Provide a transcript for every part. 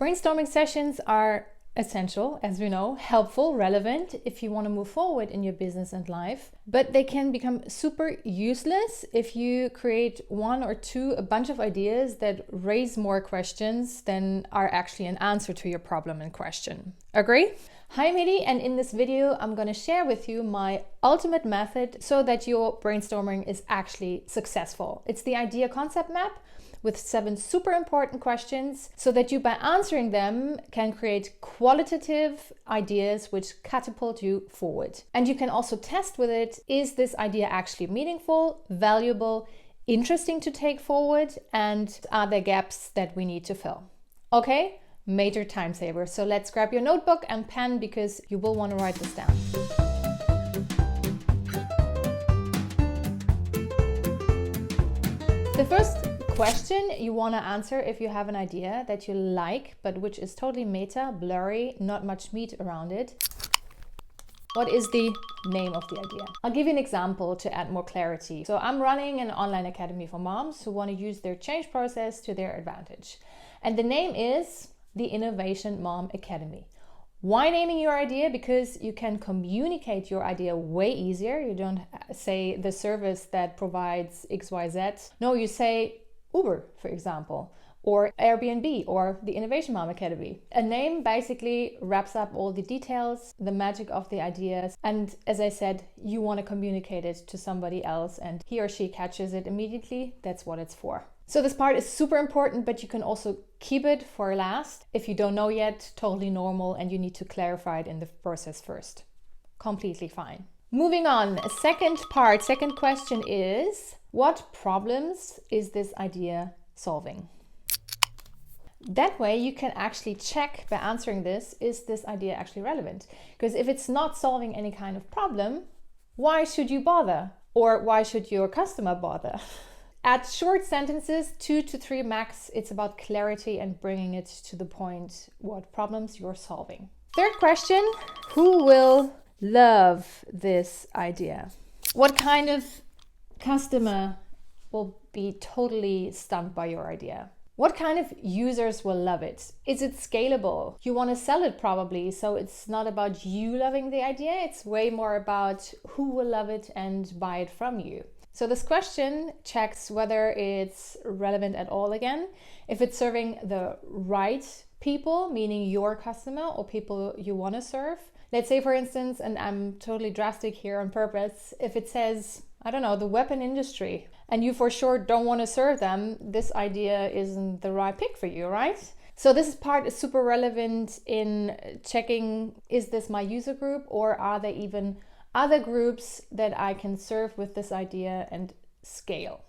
Brainstorming sessions are essential, as we know, helpful, relevant if you want to move forward in your business and life, but they can become super useless if you create a bunch of ideas that raise more questions than are actually an answer to your problem in question. Agree? Hi, I'm Hedi, and in this video, I'm going to share with you my ultimate method so that your brainstorming is actually successful. It's the idea concept map with 7 super important questions so that you, by answering them, can create qualitative ideas which catapult you forward. And you can also test with it, is this idea actually meaningful, valuable, interesting to take forward, and are there gaps that we need to fill? Okay, major time saver. So let's grab your notebook and pen because you will want to write this down. The first question you want to answer if you have an idea that you like but which is totally meta, blurry, not much meat around it. What is the name of the idea? I'll give you an example to add more clarity. So I'm running an online academy for moms who want to use their change process to their advantage. And the name is the Innovation Mom Academy. Why naming your idea? Because you can communicate your idea way easier. You don't say the service that provides XYZ. No, you say Uber, for example, or Airbnb, or the Innovation Mom Academy. A name basically wraps up all the details, the magic of the ideas, and as I said, you want to communicate it to somebody else and he or she catches it immediately. That's what it's for. So this part is super important, but you can also keep it for last. If you don't know yet, totally normal, and you need to clarify it in the process first. Completely fine. Moving on, second question is, what problems is this idea solving? That way you can actually check by answering this, is this idea actually relevant? Because if it's not solving any kind of problem, why should you bother? Or why should your customer bother? Add short sentences, 2 to 3 max. It's about clarity and bringing it to the point what problems you're solving. Third question, who will love this idea? What kind of customer will be totally stunned by your idea? What kind of users will love it? Is it scalable? You want to sell it probably, so it's not about you loving the idea, it's way more about who will love it and buy it from you. So this question checks whether it's relevant at all again, if it's serving the right people, meaning your customer or people you want to serve. Let's say, for instance, and I'm totally drastic here on purpose, if it says, I don't know, the weapon industry, and you for sure don't want to serve them, this idea isn't the right pick for you, right? So this part is super relevant in checking, is this my user group, or are there even other groups that I can serve with this idea and scale?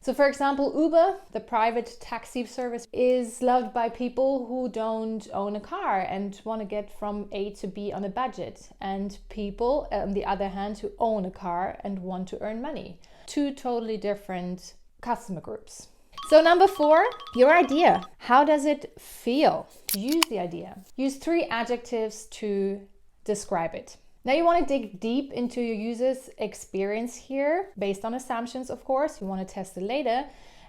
So for example, Uber, the private taxi service, is loved by people who don't own a car and want to get from A to B on a budget, and people, on the other hand, who own a car and want to earn money. 2 totally different customer groups. So number 4, your idea. How does it feel to use the idea? Use 3 adjectives to describe it. Now you want to dig deep into your user's experience here, based on assumptions, of course. You want to test it later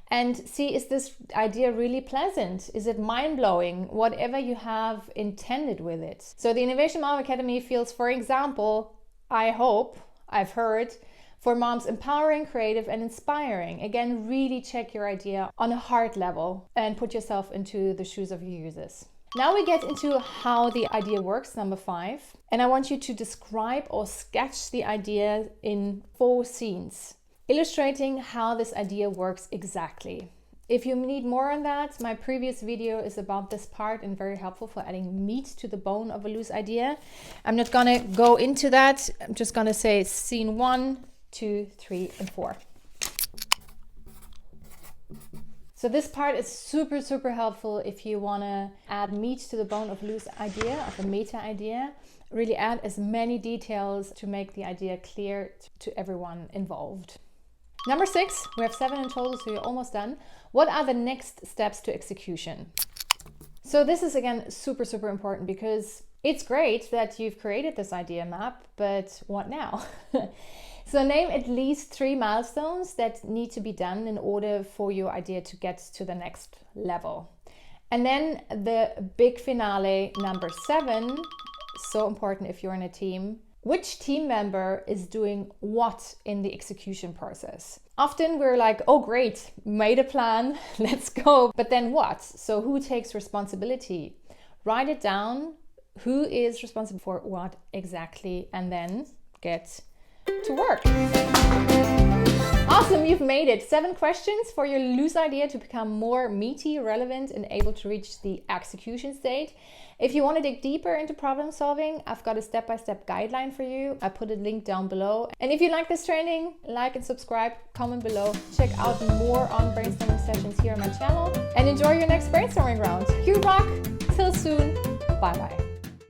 and see, is this idea really pleasant? Is it mind-blowing? Whatever you have intended with it. So the Innovation Mom Academy feels, for example, I hope, I've heard, for moms empowering, creative, and inspiring. Again, really check your idea on a heart level and put yourself into the shoes of your users. Now we get into how the idea works, number 5. And I want you to describe or sketch the idea in 4 scenes, illustrating how this idea works exactly. If you need more on that, my previous video is about this part and very helpful for adding meat to the bone of a loose idea. I'm not gonna go into that. I'm just gonna say scene 1, 2, 3, and 4. So this part is super, super helpful if you want to add meat to the bone of a loose idea, of a meta idea. Really add as many details to make the idea clear to everyone involved. Number 6, we have 7 in total, so you're almost done. What are the next steps to execution? So this is, again, super, super important because it's great that you've created this idea map, but what now? So name at least 3 milestones that need to be done in order for your idea to get to the next level. And then the big finale, number 7, so important if you're in a team. Which team member is doing what in the execution process? Often we're like, oh great, made a plan, let's go. But then what? So who takes responsibility? Write it down. Who is responsible for what exactly? And then get to work. Awesome, you've made it. 7 questions for your loose idea to become more meaty, relevant, and able to reach the execution state. If you want to dig deeper into problem solving, I've got a step-by-step guideline for you. I put a link down below. And if you like this training, like and subscribe, comment below. Check out more on brainstorming sessions here on my channel and enjoy your next brainstorming round. You rock! Till soon. Bye-bye.